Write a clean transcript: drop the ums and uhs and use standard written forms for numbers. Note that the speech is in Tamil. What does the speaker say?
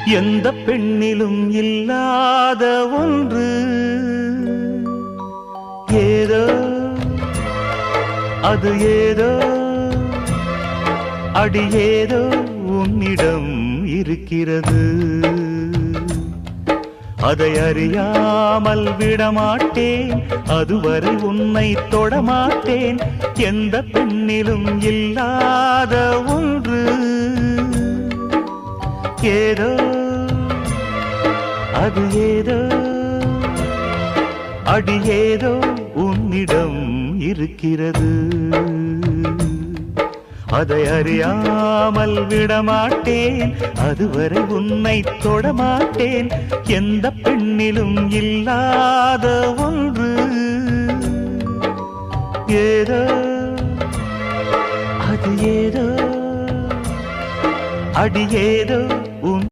எந்த பெண்ணிலும் இல்லாத ஒன்று ஏதோ அது ஏதோ அடி ஏதோ உன்னிடம் இருக்கிறது. அதை அறியாமல் விடமாட்டேன், அதுவரை உன்னை தொடமாட்டேன். எந்த பெண்ணிலும் இல்லாத ஒன்று ஏதோ அது ஏதோ அடி ஏதோ உன்னிடம் இருக்கிறது. அதை அறியாமல் விடமாட்டேன், அதுவரை உன்னை தொடமாட்டேன். எந்த பெண்ணிலும் இல்லாத ஒன்று ஏதோ அது ஏதோ அடி ஏதோ